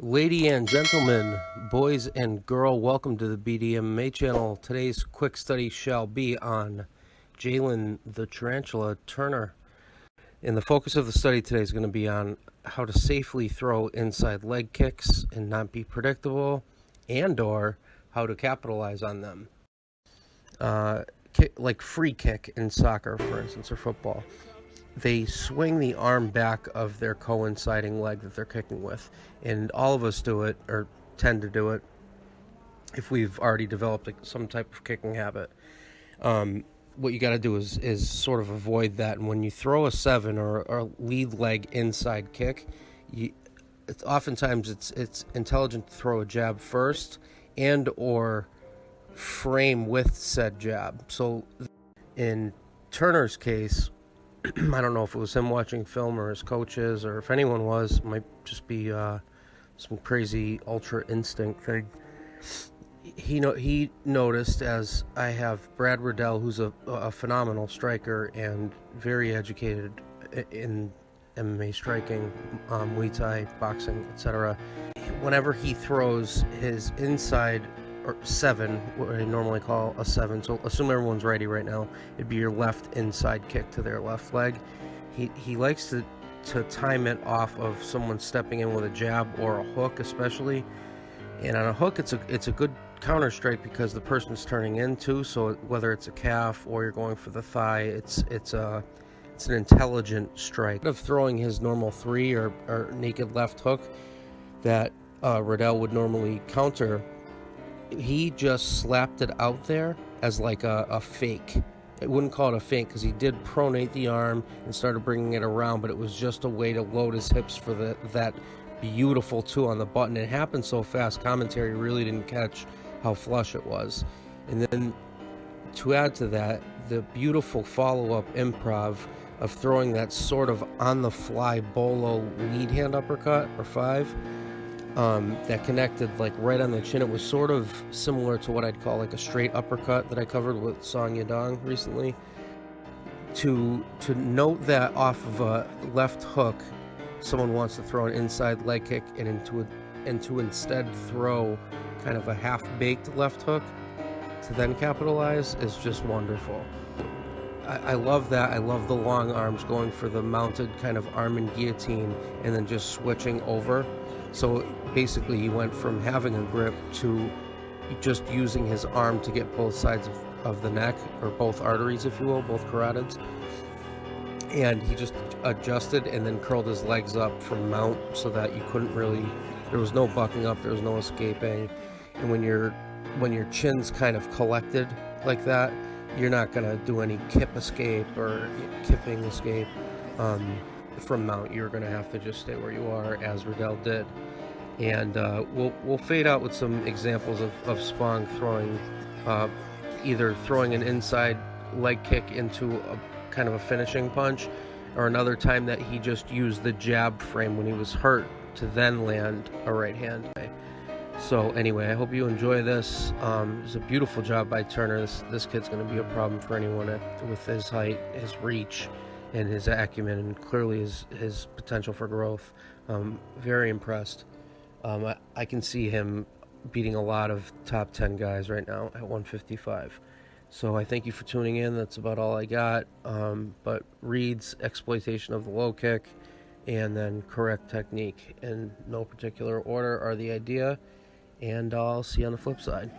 Lady and gentlemen, boys and girl, welcome to the BDMA channel. Today's quick study shall be on Jalin the Tarantula Turner. And the focus of the study today is going to be on how to safely throw inside leg kicks and not be predictable, and or how to capitalize on them. Like free kick in soccer, for instance, or football. They swing the arm back of their coinciding leg that they're kicking with. And all of us do it, or tend to do it, if we've already developed some type of kicking habit. What you got to do is sort of avoid that. And when you throw a 7 or a lead leg inside kick, oftentimes it's intelligent to throw a jab first and or frame with said jab. So in Turner's case, I don't know if it was him watching film or his coaches, or if anyone was, it might just be some crazy ultra instinct thing. He noticed, as I have Brad Riddell, who's a phenomenal striker and very educated in MMA striking, Muay Thai, boxing, etc. Whenever he throws his inside or 7, what I normally call a 7, so assume everyone's ready right now, it'd be your left inside kick to their left leg. He likes to time it off of someone stepping in with a jab or a hook, especially. And on a hook, it's a good counter strike because the person's turning in too. So whether it's a calf or you're going for the thigh, it's an intelligent strike. Instead of throwing his normal 3 or naked left hook that Riddell would normally counter, he just slapped it out there as like a fake. I wouldn't call it a feint because he did pronate the arm and started bringing it around, but it was just a way to load his hips for that beautiful 2 on the button. It happened so fast, commentary really didn't catch how flush it was. And then to add to that, the beautiful follow-up improv of throwing that sort of on-the-fly bolo lead hand uppercut, or 5, that connected like right on the chin. It was sort of similar to what I'd call like a straight uppercut that I covered with Song Yadong recently. To note that off of a left hook, someone wants to throw an inside leg kick and to instead throw kind of a half-baked left hook to then capitalize is just wonderful. I love that. I love the long arms, going for the mounted kind of arm and guillotine and then just switching over. So basically he went from having a grip to just using his arm to get both sides of the neck, or both arteries, if you will, both carotids. And he just adjusted and then curled his legs up from mount so that you couldn't really, there was no bucking up, there was no escaping. And when your chin's kind of collected like that, you're not going to do any kip escape or kipping escape from mount. You're going to have to just stay where you are, as Riddell did. And we'll fade out with some examples of Spong throwing, either throwing an inside leg kick into a kind of a finishing punch, or another time that he just used the jab frame when he was hurt to then land a right hand. So anyway, I hope you enjoy this. It's a beautiful job by Turner. This kid's going to be a problem for anyone with his height, his reach, and his acumen, and clearly his potential for growth. Very impressed. I can see him beating a lot of top 10 guys right now at 155. So I thank you for tuning in. That's about all I got. But Reed's exploitation of the low kick and then correct technique in no particular order are the idea. And I'll see you on the flip side.